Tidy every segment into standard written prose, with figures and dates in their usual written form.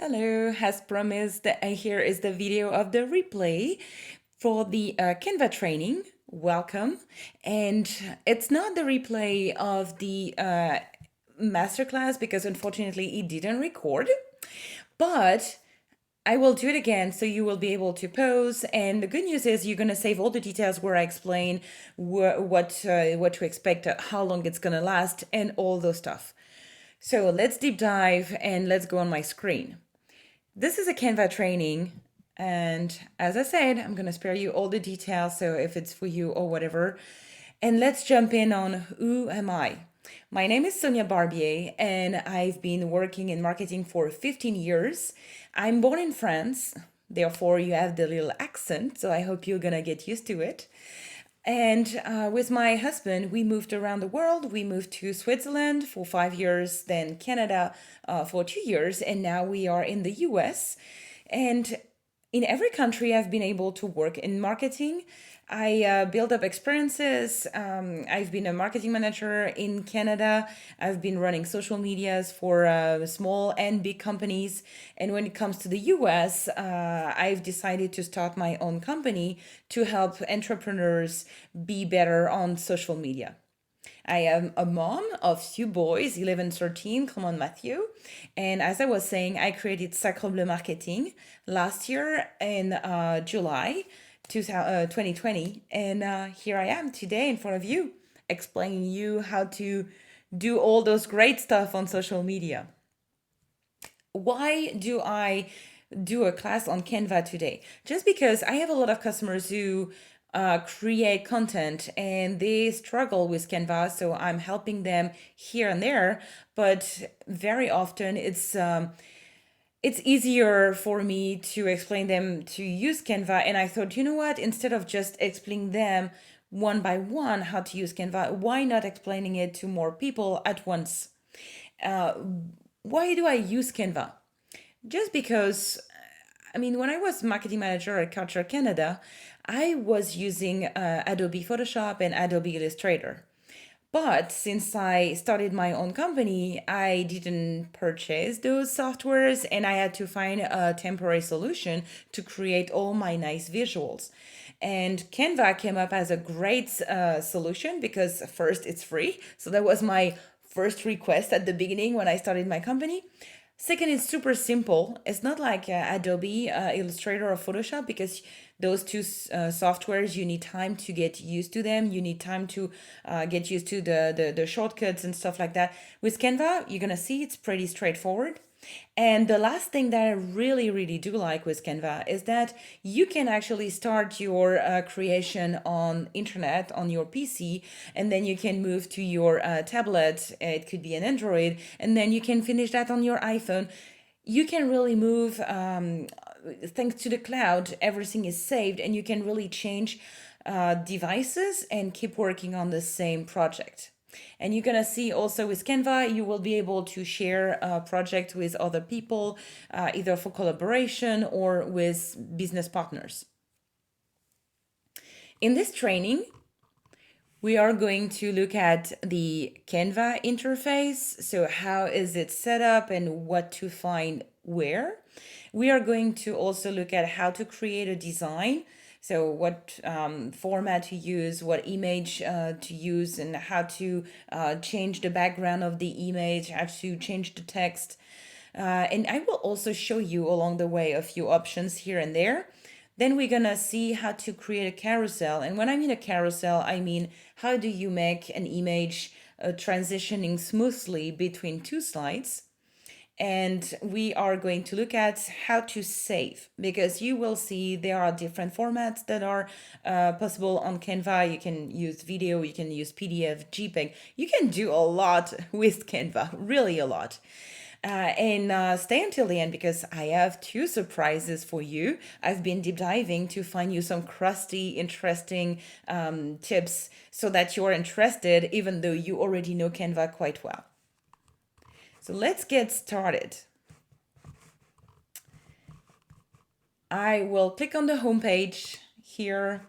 Hello, as promised, here is the video of the replay for the Canva training. Welcome. And it's not the replay of the masterclass because unfortunately it didn't record, but I will do it again so you will be able to pause. And the good news is you're going to save all the details where I explain what to expect, how long it's going to last, and all those stuff. So let's deep dive and let's go on my screen. This is a Canva training, and as I said, I'm going to spare you all the details, so if it's for you or whatever. And let's jump in on who am I. My name is Sonia.Barbier, and I've been working in marketing for 15 years. I'm born in France, therefore you have the little accent, so I hope you're going to get used to it. And with my husband, we moved around the world. We moved to Switzerland for 5 years, then Canada for 2 years, and now we are in the US. And in every country, I've been able to work in marketing. I build up experiences. I've been a marketing manager in Canada. I've been running social medias for small and big companies. And when it comes to the US, I've decided to start my own company to help entrepreneurs be better on social media. I am a mom of two boys, 11, 13, come on, Matthew. And as I was saying, I created Sacre Bleu Marketing last year in July 2020. And here I am today in front of you, explaining you how to do all those great stuff on social media. Why do I do a class on Canva today? Just because I have a lot of customers who create content and they struggle with Canva, so I'm helping them here and there. But very often it's easier for me to explain them to use Canva. And I thought, you know what? Instead of just explaining them one by one how to use Canva, why not explaining it to more people at once? Why do I use Canva? Just because, I mean, when I was marketing manager at Culture Canada, I was using Adobe Photoshop and Adobe Illustrator. But since I started my own company, I didn't purchase those softwares and I had to find a temporary solution to create all my nice visuals. And Canva came up as a great solution because first, it's free. So that was my first request at the beginning when I started my company. Second, it's super simple. It's not like Adobe Illustrator or Photoshop because those two softwares, you need time to get used to them. You need time to get used to the shortcuts and stuff like that. With Canva, you're going to see it's pretty straightforward. And the last thing that I really, really do like with Canva is that you can actually start your creation on internet on your PC, and then you can move to your tablet. It could be an Android, and then you can finish that on your iPhone. You can really move thanks to the cloud. Everything is saved, and you can really change devices and keep working on the same project. And you're gonna see also with Canva, you will be able to share a project with other people, either for collaboration or with business partners. In this training, we are going to look at the Canva interface. So how is it set up and what to find where. We are going to also look at how to create a design. So what format to use, what image to use, and how to change the background of the image, how to change the text. And I will also show you along the way a few options here and there. Then we're gonna see how to create a carousel. And when I mean a carousel, I mean how do you make an image transitioning smoothly between two slides. And we are going to look at how to save, because you will see there are different formats that are possible on Canva. You can use video, you can use PDF, JPEG. You can do a lot with Canva, really a lot. And stay until the end because I have two surprises for you. I've been deep diving to find you some crusty, interesting tips so that you're interested, even though you already know Canva quite well. So let's get started. I will click on the home page here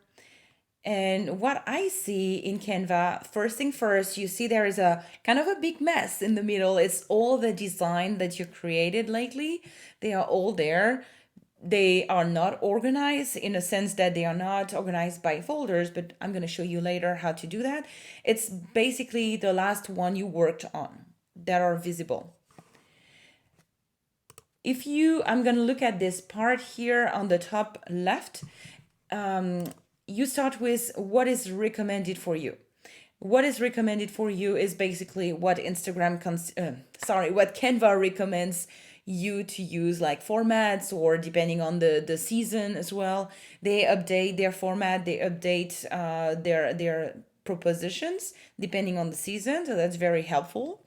And what I see in Canva, first thing first, you see there is a kind of a big mess in the middle. It's all the design that you created lately. They are all there. They are not organized in a sense that they are not organized by folders, but I'm going to show you later how to do that. It's basically the last one you worked on that are visible. If you, I'm going to look at this part here on the top left. You start with what is recommended for you. What is recommended for you is basically what what Canva recommends you to use, like formats, or depending on the season as well. They update their format, they update their propositions depending on the season, so that's very helpful.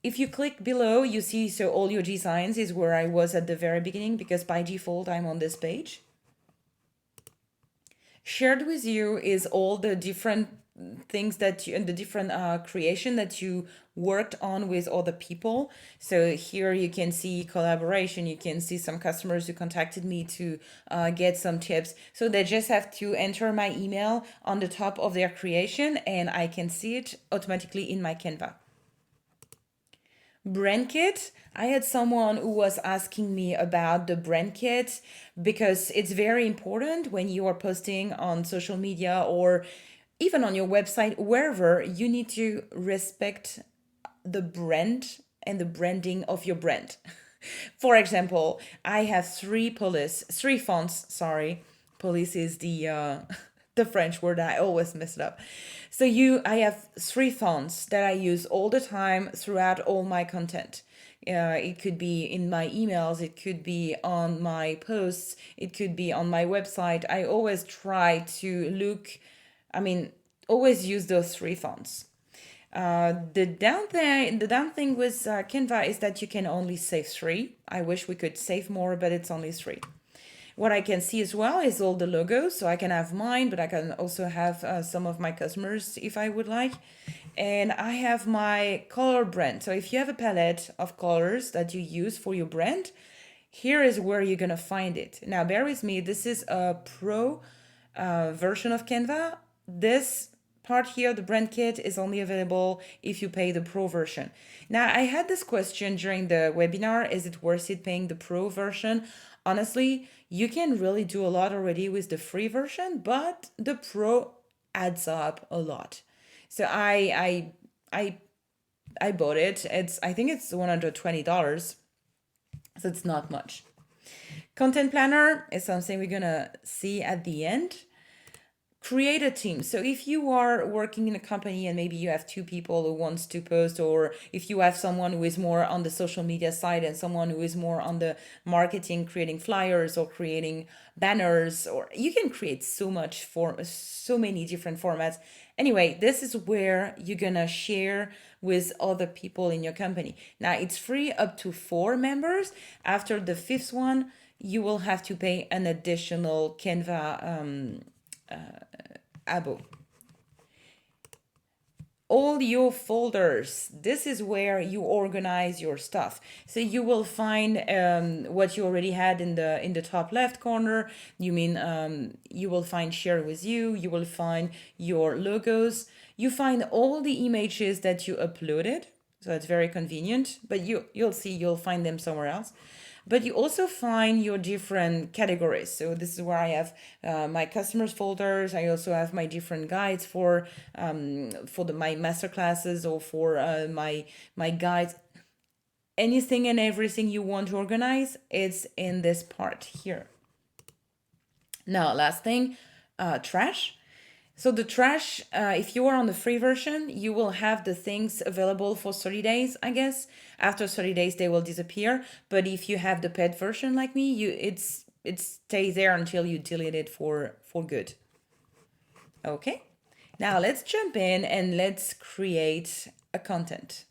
If you click below, you see, so all your designs is where I was at the very beginning, because by default I'm on this page. Shared with you is all the different things that you, and the different creation that you worked on with other people. So here you can see collaboration, you can see some customers who contacted me to get some tips. So they just have to enter my email on the top of their creation, and I can see it automatically in my Canva. Brand kit. I had someone who was asking me about the brand kit, because it's very important when you are posting on social media or even on your website, wherever, you need to respect the brand and the branding of your brand. For example, I have three fonts, sorry. Police is the the French word. I always mess it up. So I have three fonts that I use all the time throughout all my content. It could be in my emails, it could be on my posts, it could be on my website. I always try to always use those three fonts. The down thing with Canva is that you can only save three. I wish we could save more, but it's only three. What I can see as well is all the logos. So I can have mine, but I can also have some of my customers if I would like. And I have my color brand. So if you have a palette of colors that you use for your brand, here is where you're going to find it. Now, bear with me. This is a pro version of Canva. This part here, the brand kit, is only available if you pay the pro version. Now, I had this question during the webinar. Is it worth it paying the pro version? Honestly, you can really do a lot already with the free version, but the pro adds up a lot. So I bought it. I think it's $120. So it's not much. Content planner is something we're gonna see at the end. Create a team. So if you are working in a company and maybe you have two people who wants to post, or if you have someone who is more on the social media side and someone who is more on the marketing, creating flyers or creating banners, or you can create so many different formats. Anyway, this is where you're gonna share with other people in your company. Now it's free up to 4 members. After the 5th one, you will have to pay an additional Canva abo. All your folders, this is where you organize your stuff. So you will find what you already had in the top left corner. You will find share with you, you will find your logos, you find all the images that you uploaded. So it's very convenient, but you'll find them somewhere else. But you also find your different categories. So this is where I have my customers folders. I also have my different guides for my masterclasses, or for my guides. Anything and everything you want to organize, it's in this part here. Now, last thing, trash. So the trash, if you are on the free version, you will have the things available for 30 days, I guess. After 30 days, they will disappear. But if you have the paid version like me, it stays there until you delete it for good. Okay, now let's jump in and let's create a content.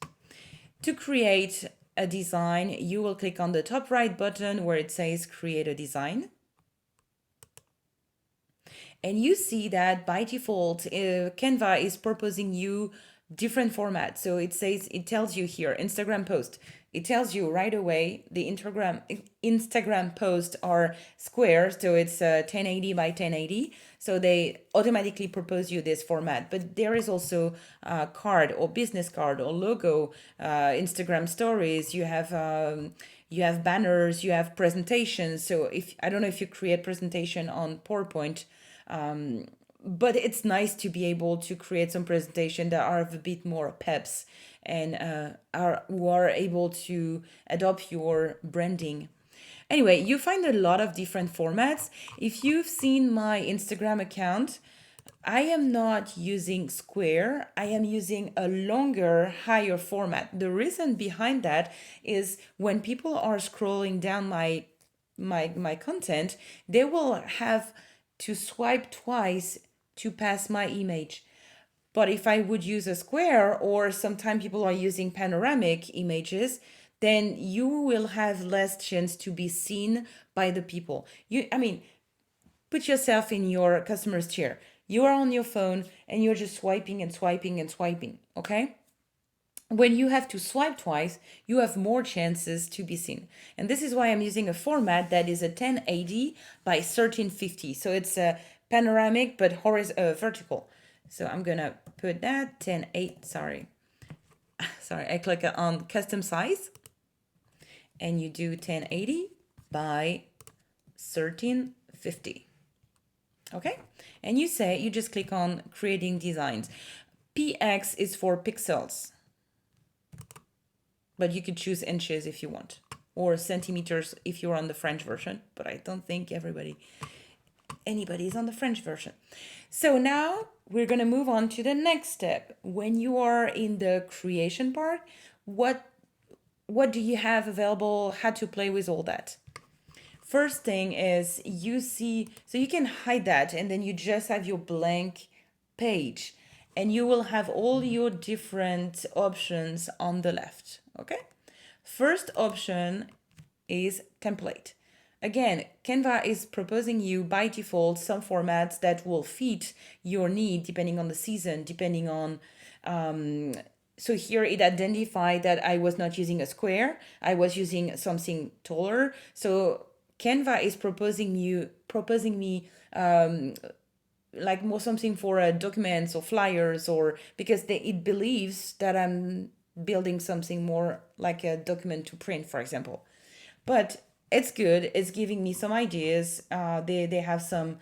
To create a design, you will click on the top right button where it says create a design. And you see that by default, Canva is proposing you different formats. So it tells you here, Instagram post, it tells you right away the Instagram posts are square, so it's 1080 by 1080. So they automatically propose you this format. But there is also a card or business card or logo, Instagram stories. You have banners, you have presentations. So if I don't know if you create presentation on PowerPoint, but it's nice to be able to create some presentation that are a bit more peps and are able to adopt your branding. Anyway, you find a lot of different formats. If you've seen my Instagram account, I am not using square. I am using a longer, higher format. The reason behind that is when people are scrolling down my content, they will have to swipe twice to pass my image. But if I would use a square, or sometimes people are using panoramic images, then you will have less chance to be seen by the people. I mean, put yourself in your customer's chair. You are on your phone and you're just swiping and swiping and swiping, okay? When you have to swipe twice, you have more chances to be seen. And this is why I'm using a format that is a 1080 by 1350. So it's a panoramic but vertical. So I'm gonna put that 1080, sorry. Sorry, I click on custom size and you do 1080 by 1350. Okay, and you just click on creating designs. PX is for pixels, but you could choose inches if you want, or centimeters if you're on the French version, but I don't think anybody is on the French version. So now we're going to move on to the next step. When you are in the creation part, what do you have available, how to play with all that? First thing is so you can hide that and then you just have your blank page and you will have all your different options on the left, okay? First option is template. Again, Canva is proposing you by default some formats that will fit your need depending on the season, depending on so here it identified that I was not using a square, I was using something taller. So Canva is proposing me like more something for documents or flyers, or because it believes that I'm building something more like a document to print, for example. But it's good. It's giving me some ideas. They have some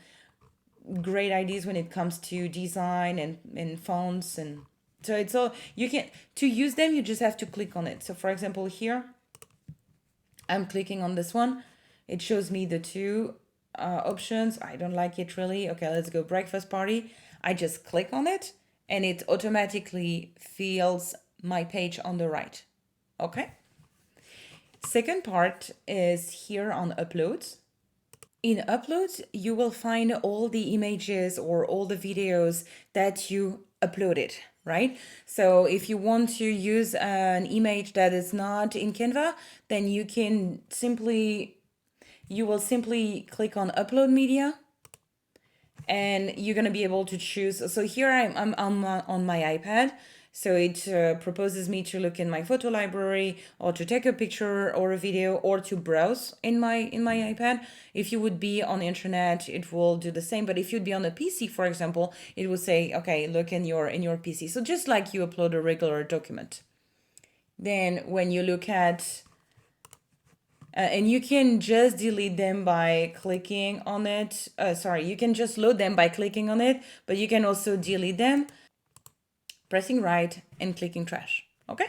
great ideas when it comes to design and fonts, and so it's all you can to use them. You just have to click on it. So for example, here I'm clicking on this one. It shows me the two options. I don't like it really. Okay, let's go breakfast party. I just click on it and it automatically fills my page on the right. Okay. Second part is here on uploads. In uploads, you will find all the images or all the videos that you uploaded, right? So if you want to use an image that is not in Canva, then you will simply click on upload media and you're going to be able to choose. So here I'm on my iPad. So it proposes me to look in my photo library or to take a picture or a video or to browse in my iPad. If you would be on the internet, it will do the same. But if you'd be on a PC, for example, it will say, okay, look in your PC. So just like you upload a regular document. Then when you look at and you can just delete them by clicking on it. You can just load them by clicking on it, but you can also delete them, pressing right and clicking trash. Okay?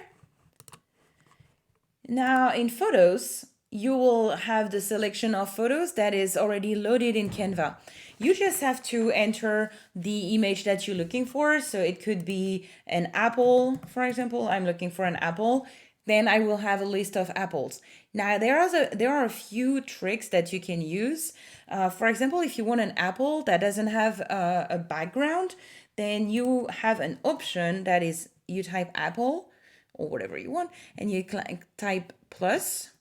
Now in photos, you will have the selection of photos that is already loaded in Canva. You just have to enter the image that you're looking for. So it could be an apple, for example. I'm looking for an apple. Then I will have a list of apples. Now there are a few tricks that you can use. For example, if you want an apple that doesn't have a background, then you have an option that is you type apple or whatever you want, and you type plus,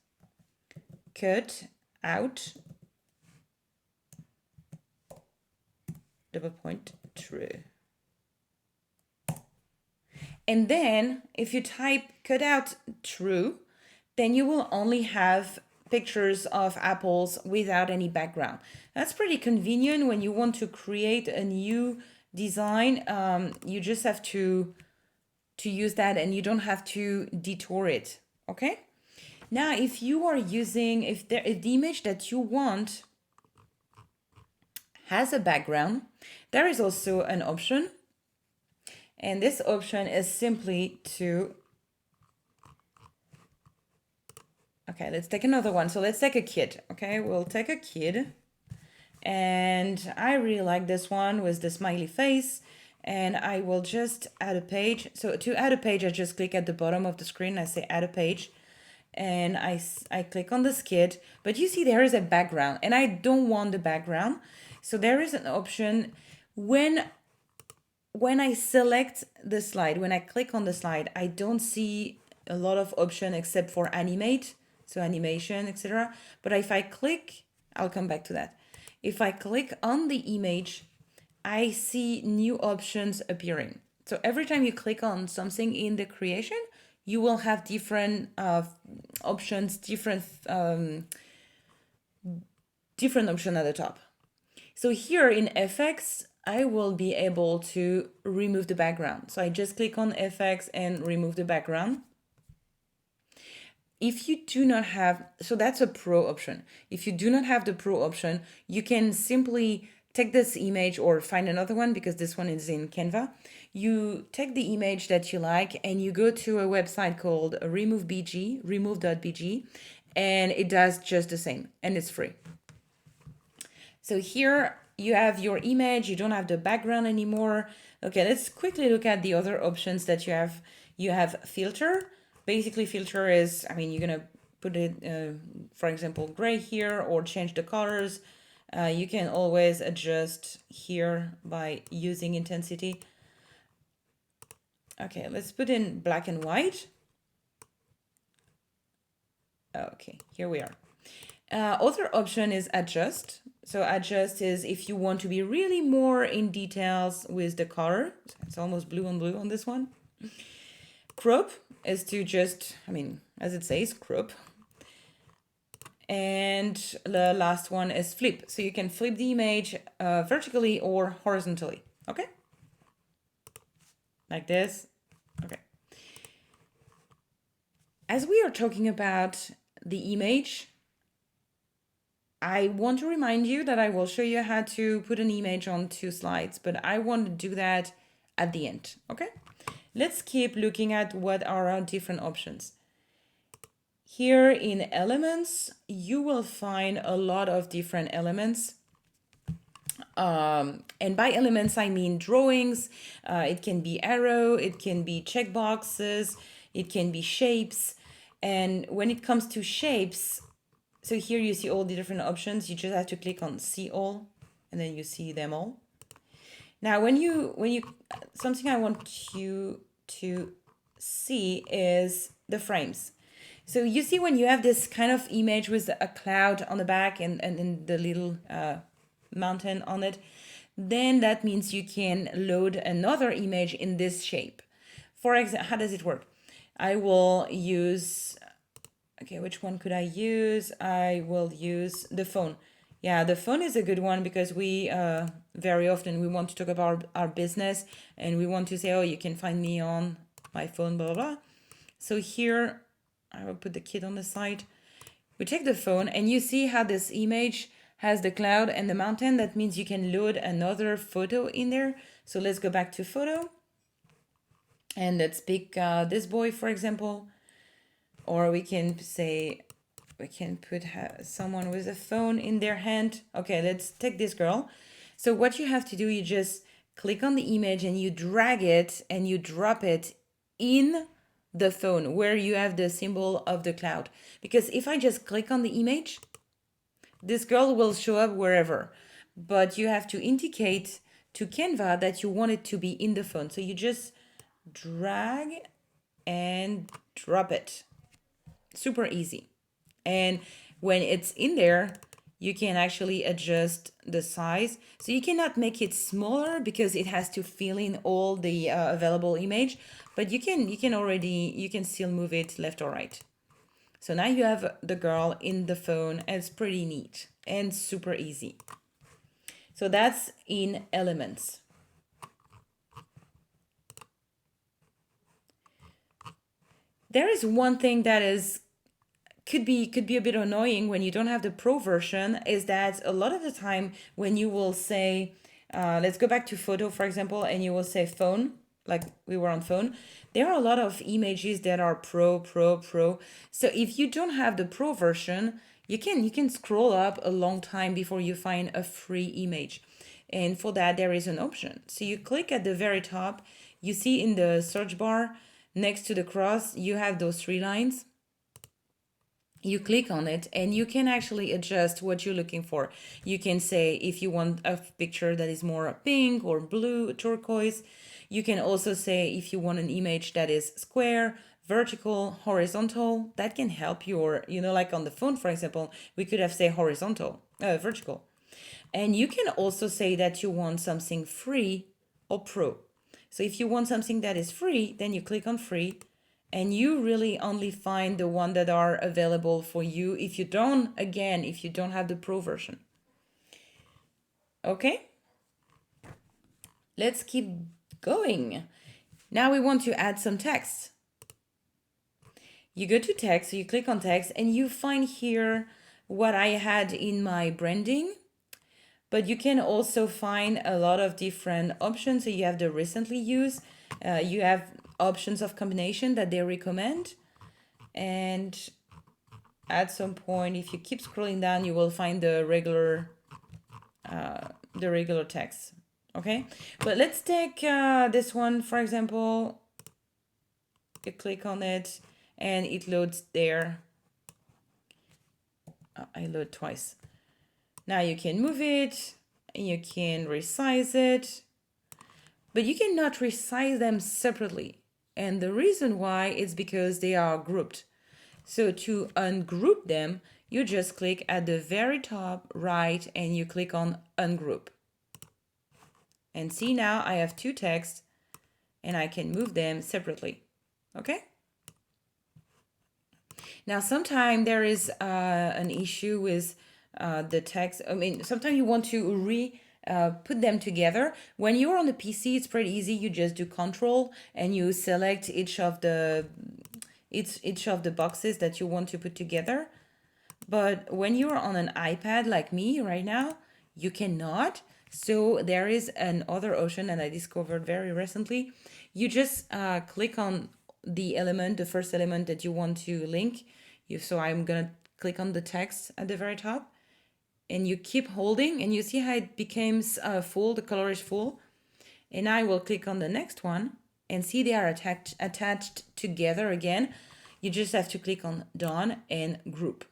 cut out, double point, true. And then if you type cut out true, then you will only have pictures of apples without any background. That's pretty convenient when you want to create a new design. You just have to use that and you don't have to detour it. Okay. Now, if you are using, if the image that you want has a background, there is also an option. And this option is simply to, okay, let's take another one. So let's take a kid. Okay, we'll take a kid. And I really like this one with the smiley face. And I will just add a page. So to add a page, I just click at the bottom of the screen. I say add a page. And I click on this kid. But you see there is a background. And I don't want the background. So there is an option when I select the slide, when I click on the slide, I don't see a lot of options except for animate, so animation, etc. But if I click, I'll come back to that. If I click on the image, I see new options appearing. So every time you click on something in the creation, you will have different options, different option at the top. So here in FX, I will be able to remove the background. So I just click on FX and remove the background. If you do not have, so that's a pro option. If you do not have the pro option, you can simply take this image or find another one because this one is in Canva. You take the image that you like and you go to a website called remove.bg, and it does just the same and it's free. So here you have your image, you don't have the background anymore. Okay, let's quickly look at the other options that you have. You have filter. Basically, filter is, I mean, you're gonna put it, for example, gray here or change the colors. You can always adjust here by using intensity. Okay, let's put in black and white. Okay, here we are. Other option is adjust. So adjust is if you want to be really more in details with the color. It's almost blue on blue on this one. Crop is to just, I mean, as it says, crop. And the last one is flip. So you can flip the image vertically or horizontally. Okay? Like this. Okay. As we are talking about the image, I want to remind you that I will show you how to put an image on 2 slides, but I want to do that at the end, okay? Let's keep looking at what are our different options. Here in elements, you will find a lot of different elements. And by elements, I mean drawings. It can be arrow, it can be checkboxes, it can be shapes. And when it comes to shapes, so here you see all the different options. You just have to click on see all and then you see them all. Now, when you something I want you to see is the frames. So you see when you have this kind of image with a cloud on the back and the little mountain on it, then that means you can load another image in this shape. For example, how does it work? I will use, okay, which one could I use? I will use the phone. Yeah, the phone is a good one because we very often we want to talk about our business and we want to say, oh, you can find me on my phone, blah, blah, blah. So here, I will put the kid on the side. We take the phone and you see how this image has the cloud and the mountain. That means you can load another photo in there. So let's go back to photo. And let's pick this boy, for example. Or we can say, we can put someone with a phone in their hand. Okay, let's take this girl. So what you have to do, you just click on the image and you drag it and you drop it in the phone where you have the symbol of the cloud. Because if I just click on the image, this girl will show up wherever. But you have to indicate to Canva that you want it to be in the phone. So you just drag and drop it. Super easy. And when it's in there, you can actually adjust the size. So you cannot make it smaller because it has to fill in all the available image, but you can still move it left or right. So now you have the girl in the phone, and it's pretty neat and super easy. So that's in Elements. There is one thing that is could be a bit annoying when you don't have the pro version, is that a lot of the time when you will say, let's go back to photo, for example, and you will say phone, like we were on phone, there are a lot of images that are pro. So if you don't have the pro version, you can scroll up a long time before you find a free image. And for that, there is an option. So you click at the very top, you see in the search bar next to the cross, you have those three lines. You click on it and you can actually adjust what you're looking for. You can say if you want a picture that is more pink or blue, turquoise. You can also say if you want an image that is square, vertical, horizontal. That can help your, like on the phone, for example, we could have say horizontal, vertical. And you can also say that you want something free or pro. So if you want something that is free, then you click on free, and you really only find the one that are available for you if you don't have the pro version. Okay, let's keep going. Now we want to add some text. You go to text, so you click on text, and you find here what I had in my branding. But you can also find a lot of different options. So you have the recently used, you have options of combination that they recommend. And at some point, if you keep scrolling down, you will find the regular text. Okay, but let's take this one, for example. You click on it and it loads there. I load twice. Now you can move it, you can resize it, but you cannot resize them separately. And the reason why is because they are grouped. So to ungroup them, you just click at the very top right and you click on ungroup. And see, now I have two texts and I can move them separately. Okay? Now, sometimes there is an issue with the text. I mean, sometimes you want to put them together. When you're on the PC, it's pretty easy. You just do Control and you select each of the boxes that you want to put together. But when you're on an iPad like me right now, you cannot. So there is another option that I discovered very recently. You just click on the first element that you want to link. So I'm gonna click on the text at the very top, and you keep holding, and you see how it becomes full. The color is full, and I will click on the next one, and see they are attached together again. You just have to click on Done and Group,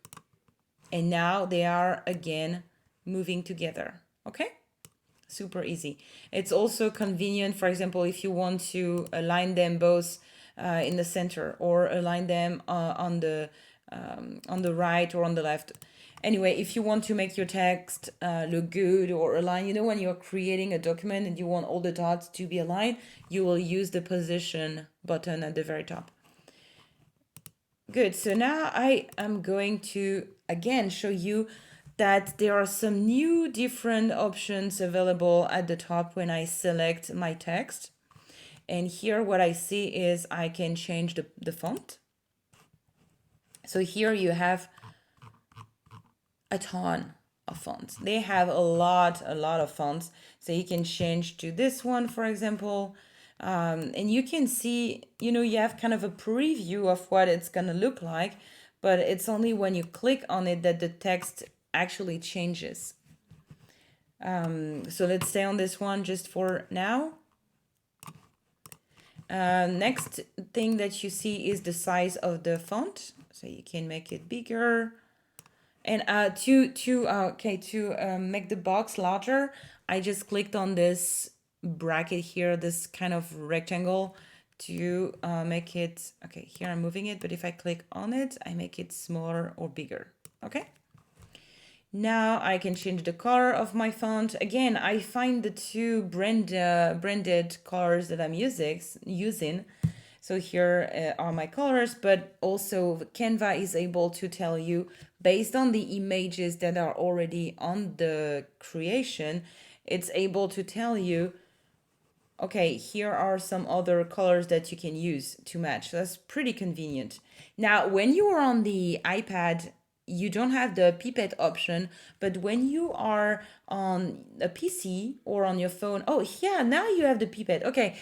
and now they are again moving together. Okay. Super easy. It's also convenient, for example, if you want to align them both in the center, or align them on the right or on the left. Anyway, if you want to make your text look good or align, when you're creating a document and you want all the dots to be aligned, you will use the position button at the very top. Good. So now I am going to again show you that there are some new different options available at the top when I select my text. And here what I see is I can change the font. So here you have a ton of fonts. They have a lot of fonts. So you can change to this one, for example. And you can see, you have kind of a preview of what it's going to look like, but it's only when you click on it that the text actually changes. So let's stay on this one just for now. Next thing that you see is the size of the font. So you can make it bigger. And to make the box larger, I just clicked on this bracket here, this kind of rectangle, to make it, okay, here I'm moving it, but if I click on it, I make it smaller or bigger. Okay. Now I can change the color of my font. Again, I find the two branded colors that I'm using. So here are my colors, but also Canva is able to tell you based on the images that are already on the creation, it's able to tell you, okay, here are some other colors that you can use to match. So that's pretty convenient. Now, when you are on the iPad, you don't have the pipette option, but when you are on a PC or on your phone, oh yeah, now you have the pipette. Okay,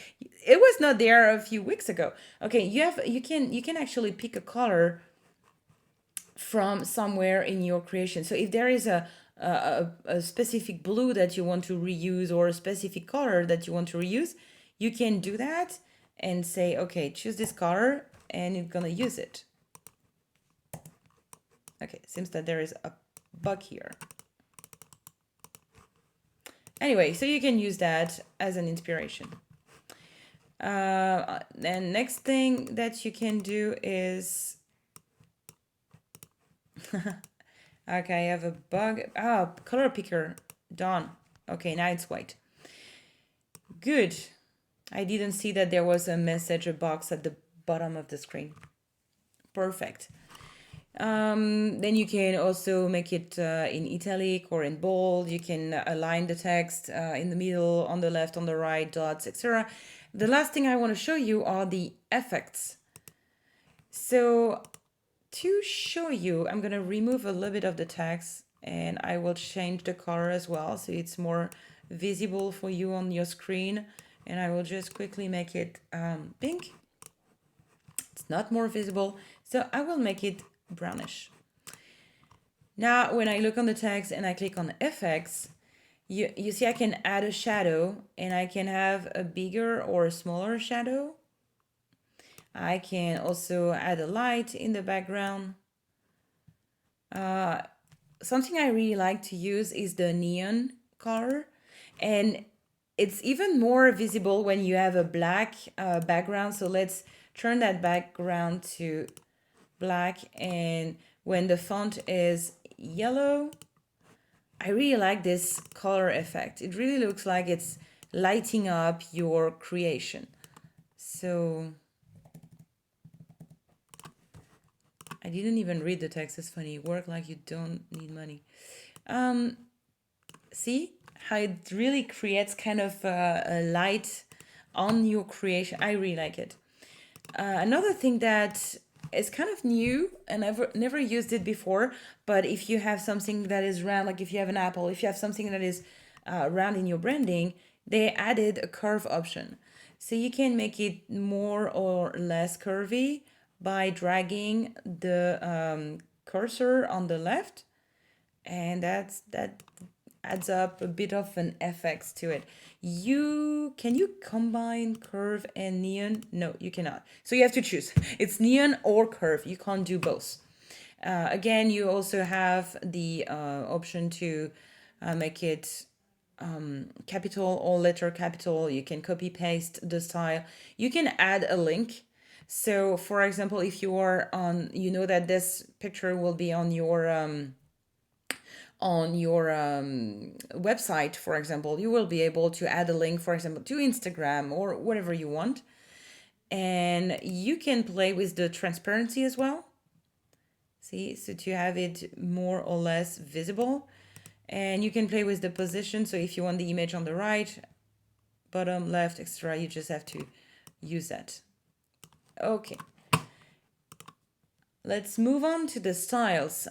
it was not there a few weeks ago. Okay, you can actually pick a color from somewhere in your creation. So if there is a specific blue that you want to reuse or a specific color that you want to reuse, you can do that and say, okay, choose this color and it's gonna use it. Okay, seems that there is a bug here. Anyway, so you can use that as an inspiration. And next thing that you can do is okay, I have a bug. Color picker done. Okay, now it's white. Good. I didn't see that there was a message box at the bottom of the screen. Perfect. Then you can also make it in italic or in bold. You can align the text in the middle, on the left, on the right, dots, etc. The last thing I want to show you are the effects. So to show you, I'm going to remove a little bit of the text and I will change the color as well so it's more visible for you on your screen. And I will just quickly make it pink. It's not more visible, so I will make it brownish. Now, when I look on the text and I click on effects, you see I can add a shadow and I can have a bigger or a smaller shadow. I can also add a light in the background. Something I really like to use is the neon color, and it's even more visible when you have a black background. So let's turn that background to black, and when the font is yellow, I really like this color effect. It really looks like it's lighting up your creation. So I didn't even read the text. It's funny. Work like you don't need money. See how it really creates kind of a light on your creation. I really like it. Another thing that is kind of new and I've never used it before, but if you have something that is round, like if you have an apple, if you have something that is round in your branding, they added a curve option. So you can make it more or less curvy by dragging the cursor on the left, and that adds up a bit of an FX to it. Can you combine curve and neon? No, you cannot. So you have to choose. It's neon or curve. You can't do both. Again, you also have the option to make it capital or letter capital. You can copy paste the style. You can add a link. So for example, if you are on, you know that this picture will be on your website, for example, you will be able to add a link, for example, to Instagram or whatever you want. And you can play with the transparency as well. See, so to have it more or less visible. And you can play with the position. So if you want the image on the right, bottom, left, etc., you just have to use that. Okay. Let's move on to the styles.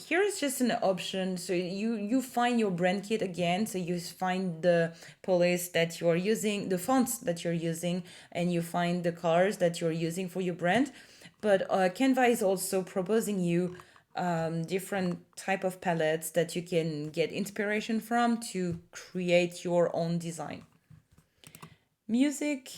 Here is just an option. So you find your brand kit again. So you find the police that you are using, the fonts that you're using, and you find the colors that you're using for your brand. But Canva is also proposing you different type of palettes that you can get inspiration from to create your own design. Music.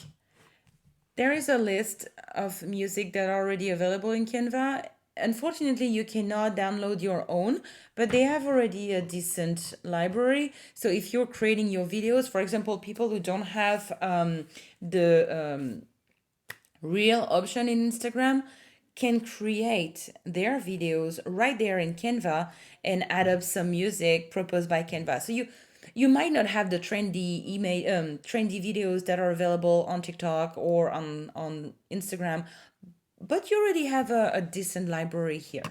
There is a list of music that are already available in Canva. Unfortunately, you cannot download your own, but they have already a decent library. So if you're creating your videos, for example, people who don't have the real option in Instagram can create their videos right there in Canva and add up some music proposed by Canva. So You might not have the trendy videos that are available on TikTok or on Instagram, but you already have a decent library here,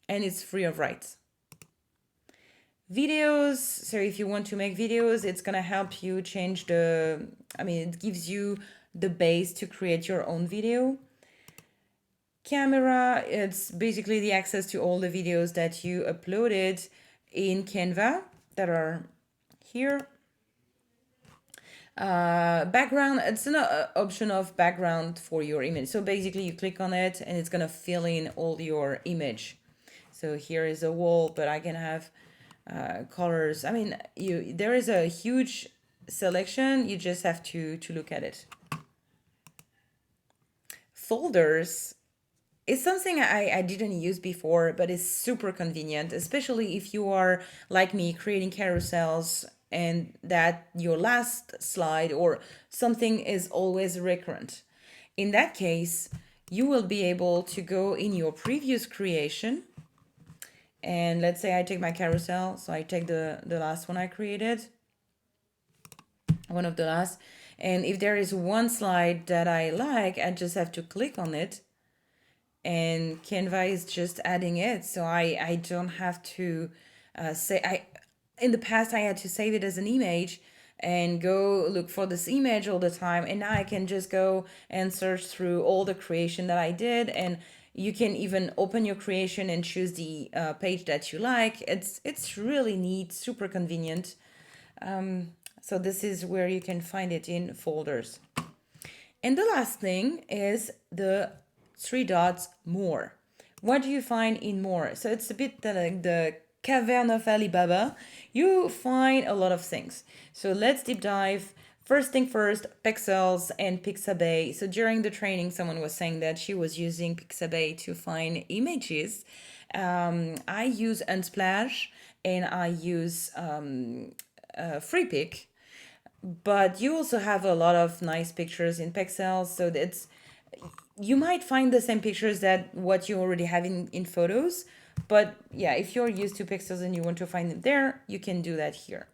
and it's free of rights. Videos, so if you want to make videos, it's gonna help you change it gives you the base to create your own video. Camera, it's basically the access to all the videos that you uploaded in Canva that are here. Background, it's an option of background for your image. So basically you click on it and it's gonna fill in all your image. So here is a wall, but I can have colors. There is a huge selection. You just have to look at it. Folders is something I didn't use before, but it's super convenient, especially if you are like me creating carousels and that your last slide or something is always recurrent. In that case, you will be able to go in your previous creation. And let's say I take my carousel. So I take the last one I created, one of the last. And if there is one slide that I like, I just have to click on it. And Canva is just adding it. So I don't have to in the past, I had to save it as an image and go look for this image all the time. And now I can just go and search through all the creation that I did. And you can even open your creation and choose the page that you like. It's really neat, super convenient. So this is where you can find it in folders. And the last thing is the 3 dots more. What do you find in more? So it's a bit like the cavern of Alibaba. You find a lot of things. So let's deep dive. First thing first, Pexels and Pixabay. So during the training, someone was saying that she was using Pixabay to find images. I use Unsplash and I use FreePic, but you also have a lot of nice pictures in Pexels. So you might find the same pictures that what you already have in photos. But yeah, if you're used to Pexels and you want to find them there, you can do that here.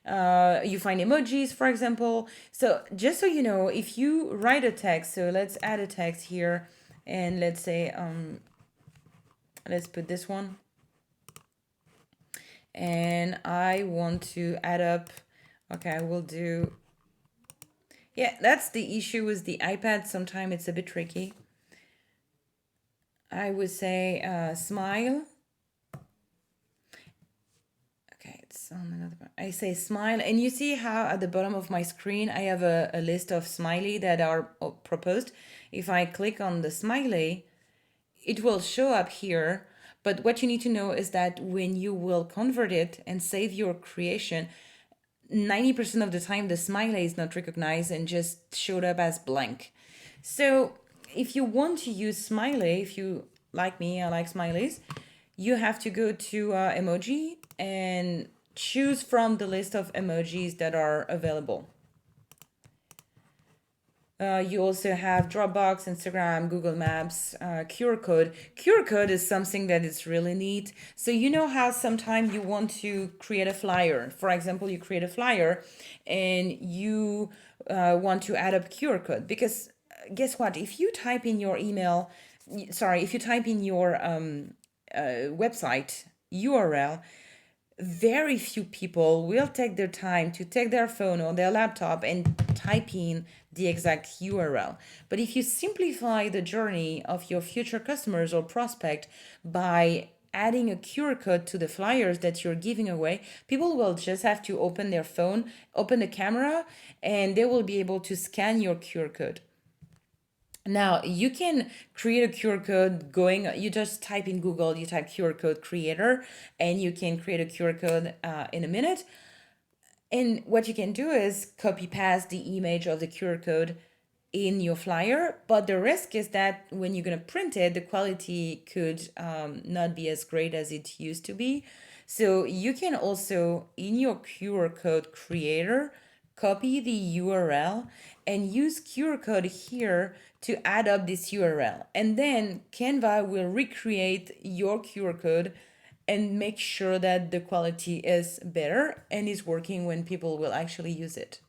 You find emojis, for example. So just so you know, if you write a text, so let's add a text here, and let's say, let's put this one. And I want to add up, okay, I will do, yeah, that's the issue with the iPad. Sometimes it's a bit tricky. I would say smile. Okay, it's on another part. I say smile, and you see how at the bottom of my screen I have a list of smiley that are proposed. If I click on the smiley, it will show up here. But what you need to know is that when you will convert it and save your creation, 90% of the time the smiley is not recognized and just showed up as blank. So if you want to use smiley, if you like me, I like smileys, you have to go to emoji and choose from the list of emojis that are available. You also have Dropbox, Instagram, Google Maps, QR code. QR code is something that is really neat. So you know how sometimes you want to create a flyer. For example, you create a flyer and you want to add up QR code, because guess what? If you type in your email, if you type in your website URL, very few people will take their time to take their phone or their laptop and type in the exact URL. But if you simplify the journey of your future customers or prospect by adding a QR code to the flyers that you're giving away, people will just have to open their phone, open the camera, and they will be able to scan your QR code. Now you can create a QR code you just type in Google, you type QR code creator, and you can create a QR code in a minute. And what you can do is copy paste the image of the QR code in your flyer. But the risk is that when you're going to print it, the quality could not be as great as it used to be. So you can also, in your QR code creator, copy the URL and use QR code here to add up this URL. And then Canva will recreate your QR code and make sure that the quality is better and is working when people will actually use it.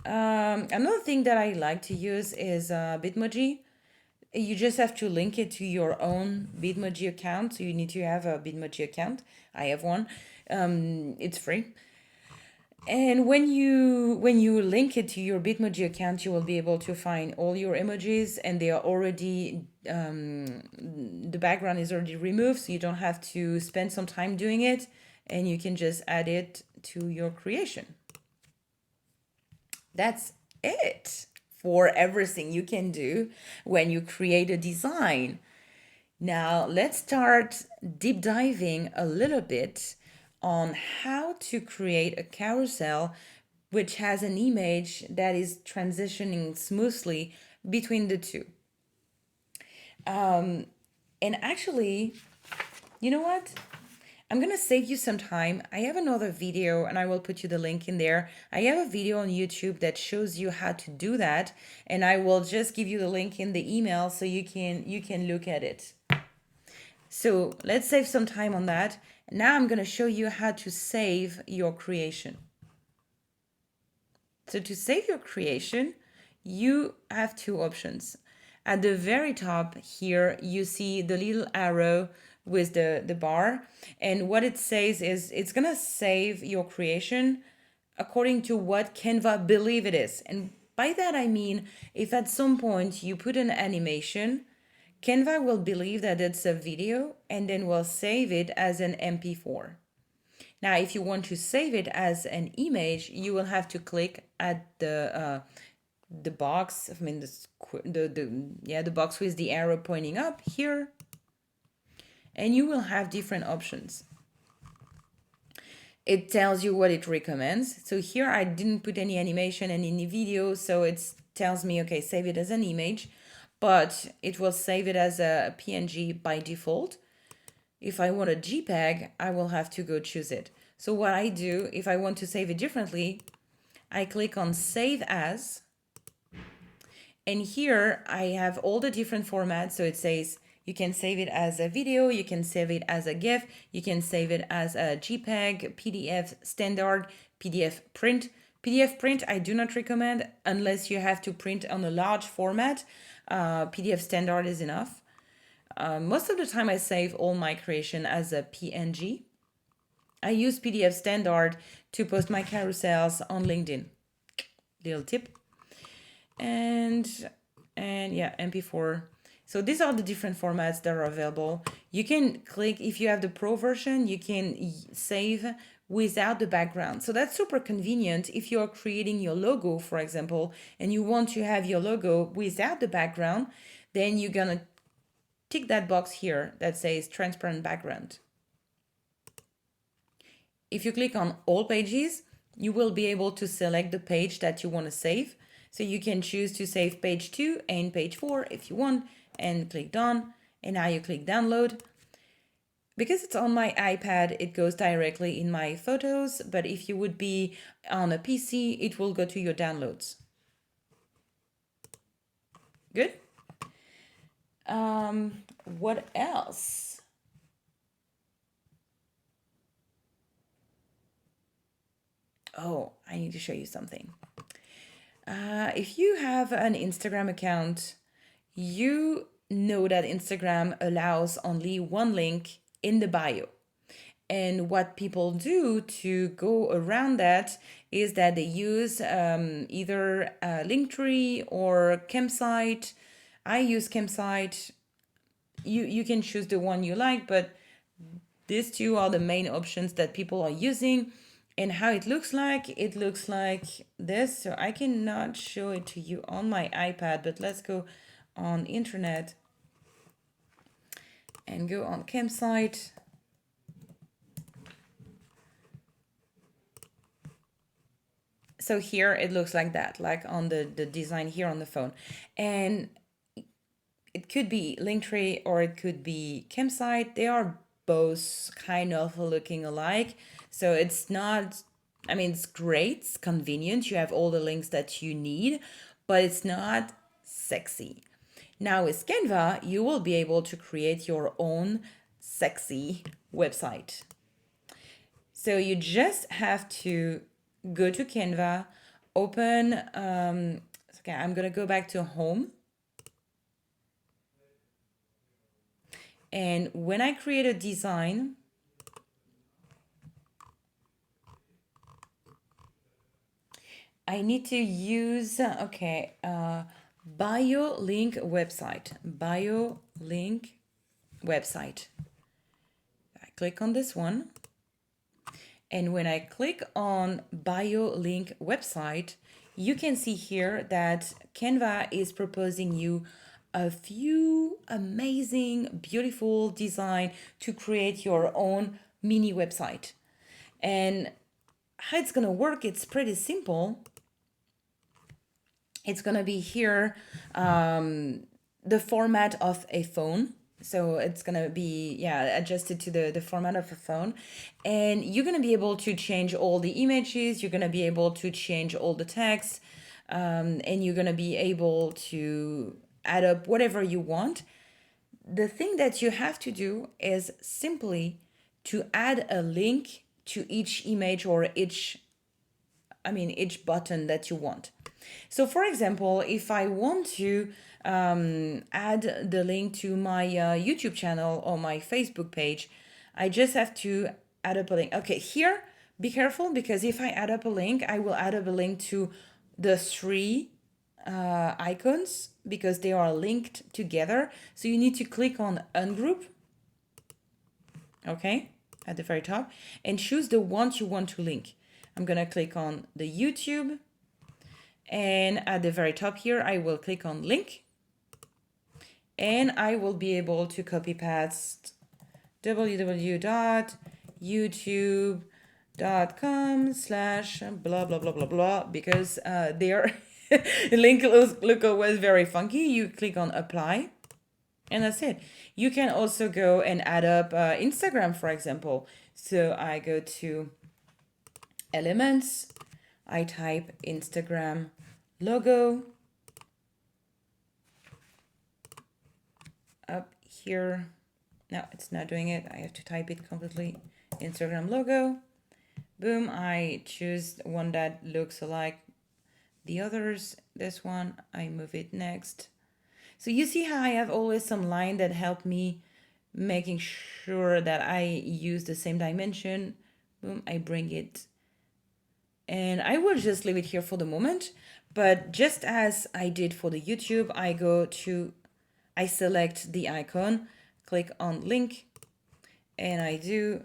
Another thing that I like to use is Bitmoji. You just have to link it to your own Bitmoji account. So you need to have a Bitmoji account. I have one. It's free. And when you link it to your Bitmoji account, you will be able to find all your emojis, and they are already the background is already removed, so you don't have to spend some time doing it, and you can just add it to your creation. That's it for everything you can do when you create a design. Now, let's start deep diving a little bit on how to create a carousel which has an image that is transitioning smoothly between the two. And actually, you know what? I'm going to save you some time. I have another video and I will put you the link in there. I have a video on YouTube that shows you how to do that, and I will just give you the link in the email so you can look at it. So let's save some time on that. Now I'm going to show you how to save your creation. So to save your creation, you have two options. At the very top here, you see the little arrow with the bar. And what it says is it's going to save your creation according to what Canva believe it is. And by that, I mean, if at some point you put an animation, Canva will believe that it's a video and then will save it as an MP4. Now, if you want to save it as an image, you will have to click at the box. I mean, the box with the arrow pointing up here, and you will have different options. It tells you what it recommends. So here I didn't put any animation and any video, so it tells me, okay, save it as an image, but it will save it as a PNG by default. If I want a JPEG, I will have to go choose it. So what I do, if I want to save it differently, I click on Save As. And here I have all the different formats. So it says you can save it as a video, you can save it as a GIF, you can save it as a JPEG, PDF standard, PDF print. PDF print I do not recommend unless you have to print on a large format. PDF standard is enough. Most of the time I save all my creation as a PNG. I use PDF standard to post my carousels on LinkedIn. Little tip. And yeah, MP4. So these are the different formats that are available. You can click, if you have the pro version, you can save without the background. So that's super convenient if you're creating your logo, for example, and you want to have your logo without the background, then you're gonna tick that box here that says transparent background. If you click on all pages, you will be able to select the page that you want to save. So you can choose to save page 2 and page 4 if you want, and click done. And now you click download. Because it's on my iPad, it goes directly in my photos, but if you would be on a PC, it will go to your downloads. Good? What else? Oh, I need to show you something. If you have an Instagram account, you know that Instagram allows only one link in the bio. And what people do to go around that is that they use either a Linktree or Campsite. I use Campsite. You can choose the one you like, but these two are the main options that people are using. And how it looks like this. So I cannot show it to you on my iPad, but let's go on internet and go on Campsite. So here it looks like that, like on the design here on the phone. And it could be Linktree or it could be Campsite. They are both kind of looking alike. So it's not, I mean, it's great, it's convenient. You have all the links that you need, but it's not sexy. Now with Canva, you will be able to create your own sexy website. So you just have to go to Canva, open, okay, I'm gonna go back to home. And when I create a design, I need to use, bio link website. Bio link website. I click on this one. And when I click on bio link website, you can see here that Canva is proposing you a few amazing, beautiful design to create your own mini website. And how it's gonna work, it's pretty simple. It's gonna be here, the format of a phone. So it's gonna be, yeah, adjusted to the format of a phone. And you're gonna be able to change all the images, you're gonna be able to change all the text, and you're gonna be able to add up whatever you want. The thing that you have to do is simply to add a link to each image or each button that you want. So for example, if I want to add the link to my YouTube channel or my Facebook page, I just have to add up a link. Okay, here, be careful, because if I add up a link, I will add up a link to the three icons because they are linked together. So you need to click on ungroup, okay, at the very top, and choose the one you want to link. I'm gonna click on the YouTube, and at the very top here, I will click on link, and I will be able to copy paste www.youtube.com/blah blah blah blah blah, because their link look was very funky. You click on apply, and that's it. You can also go and add up Instagram, for example. So I go to elements, I type Instagram logo up here. No, it's not doing it. I have to type it completely. Instagram logo. Boom, I choose one that looks like the others. This one, I move it next. So you see how I have always some line that help me making sure that I use the same dimension. Boom, I bring it. And I will just leave it here for the moment. But just as I did for the YouTube, I select the icon, click on link, and I do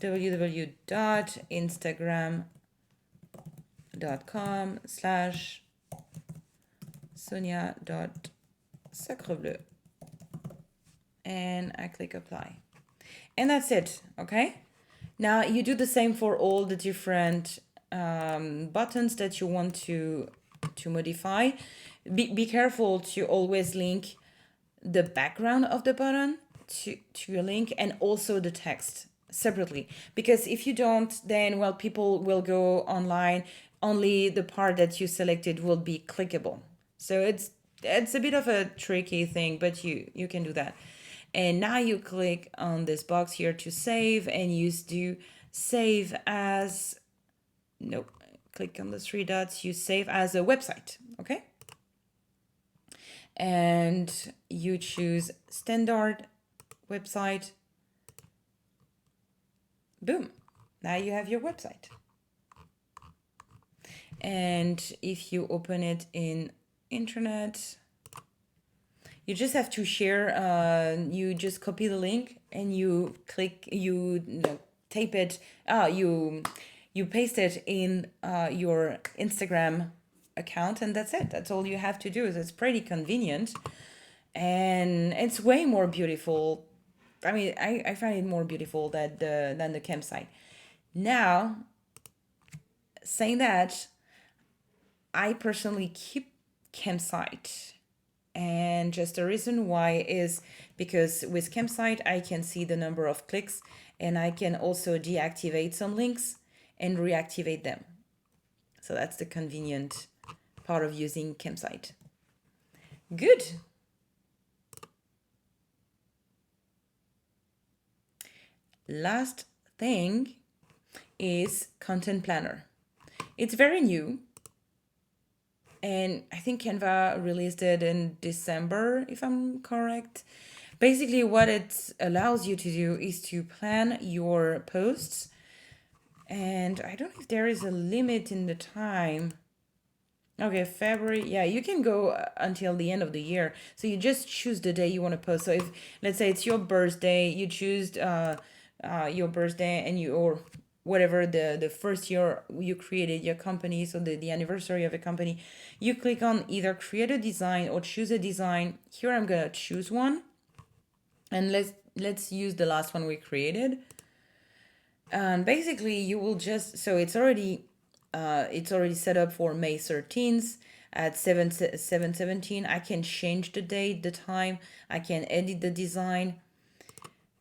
www.instagram.com/sonia.sacrebleu. And I click apply. And that's it, okay? Now you do the same for all the different buttons that you want to modify. Be careful to always link the background of the button to your link, and also the text separately, because if you don't, then well, people will go online, only the part that you selected will be clickable. So it's a bit of a tricky thing, but you can do that. And now you click on this box here to save, and you do save as, nope, click on the three dots, you save as a website, okay? And you choose standard website. Boom, now you have your website. And if you open it in internet, you just have to share, you just copy the link and you click, tape it, you paste it in your Instagram account, and that's it. That's all you have to do. It's pretty convenient, and it's way more beautiful. I mean, I find it more beautiful than the campsite. Now, saying that, I personally keep campsite. And just the reason why is because with campsite, I can see the number of clicks, and I can also deactivate some links and reactivate them. So that's the convenient part of using campsite. Good. last thing is content planner. It's very new, and I think Canva released it in December, if I'm correct. Basically, what it allows you to do is to plan your posts, and I don't know if there is a limit in the time. Okay, February. Yeah, you can go until the end of the year. So you just choose the day you want to post. So if, let's say, it's your birthday, you choose your birthday, and you, or whatever, the first year you created your company, so the anniversary of a company, you click on either create a design or choose a design. Here I'm gonna choose one, and let's use the last one we created. And basically you will just, so it's already set up for May 13th at 7:17. I can change the date, the time, I can edit the design,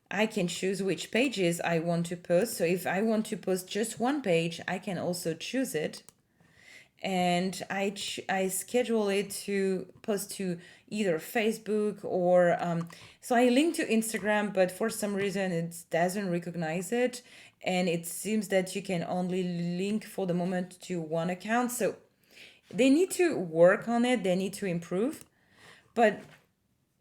I can choose which pages I want to post. So if I want to post just one page, I can also choose it, and I schedule it to post to either Facebook or so I link to Instagram, but for some reason it doesn't recognize it, and it seems that you can only link for the moment to one account. So they need to work on it, they need to improve, but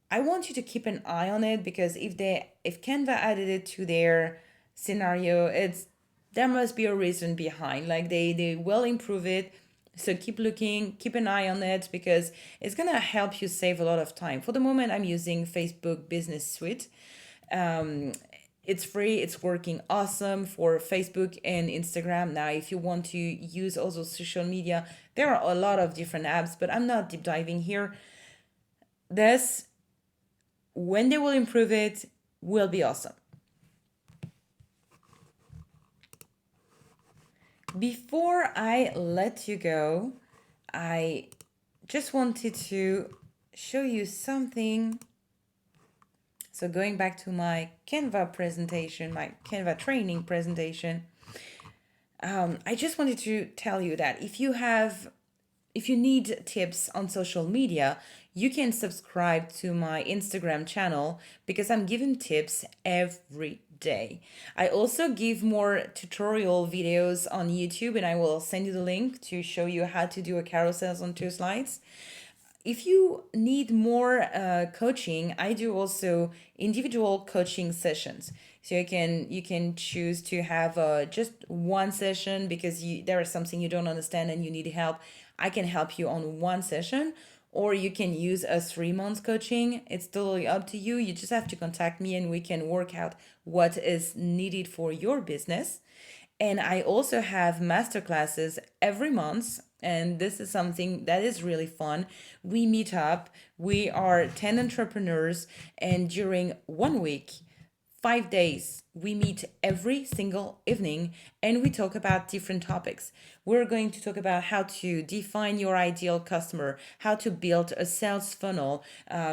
I want you to keep an eye on it, because if Canva added it to their scenario, it's there must be a reason behind. Like they will improve it. So keep looking, keep an eye on it, because it's gonna help you save a lot of time. For the moment, I'm using Facebook Business Suite. Um, it's free, it's working awesome for Facebook and Instagram. Now, if you want to use also social media, there are a lot of different apps, but I'm not deep diving here. This, when they will improve it, will be awesome. Before I let you go, I just wanted to show you something. So going back to my Canva presentation, my Canva training presentation, I just wanted to tell you that if you need tips on social media, you can subscribe to my Instagram channel, because I'm giving tips every day. I also give more tutorial videos on YouTube, and I will send you the link to show you how to do a carousel on 2 slides. If you need more coaching, I do also individual coaching sessions. So you can choose to have just one session because there is something you don't understand and you need help. I can help you on one session, or you can use a 3 month coaching. It's totally up to you. You just have to contact me and we can work out what is needed for your business. And I also have masterclasses every month. And this is something that is really fun. We meet up, we are 10 entrepreneurs, and during 1 week, 5 days, we meet every single evening and we talk about different topics. We're going to talk about how to define your ideal customer, how to build a sales funnel.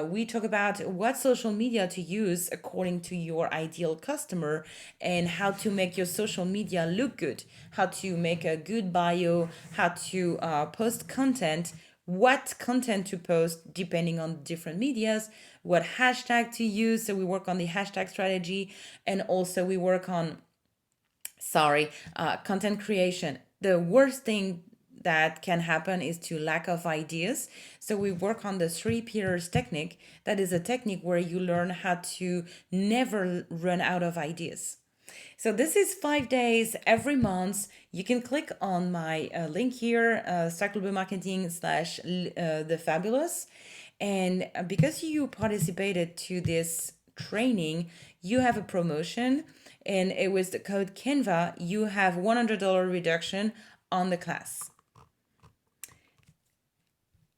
We talk about what social media to use according to your ideal customer, and how to make your social media look good, how to make a good bio, how to post content, what content to post depending on different medias, what hashtag to use. So we work on the hashtag strategy, and also we work on, content creation. The worst thing that can happen is to lack of ideas. So we work on the 3 pillars technique. That is a technique where you learn how to never run out of ideas. So this is 5 days every month. You can click on my link here, Marketing slash the fabulous. And because you participated to this training, you have a promotion. And it was the code Canva. You have $100 reduction on the class.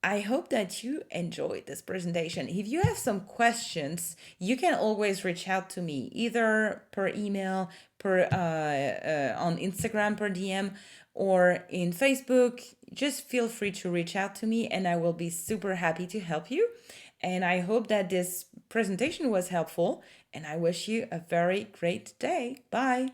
I hope that you enjoyed this presentation. If you have some questions, you can always reach out to me, either per email, per on Instagram, per DM, or in Facebook. Just feel free to reach out to me, and I will be super happy to help you. And I hope that this presentation was helpful, and I wish you a very great day. Bye.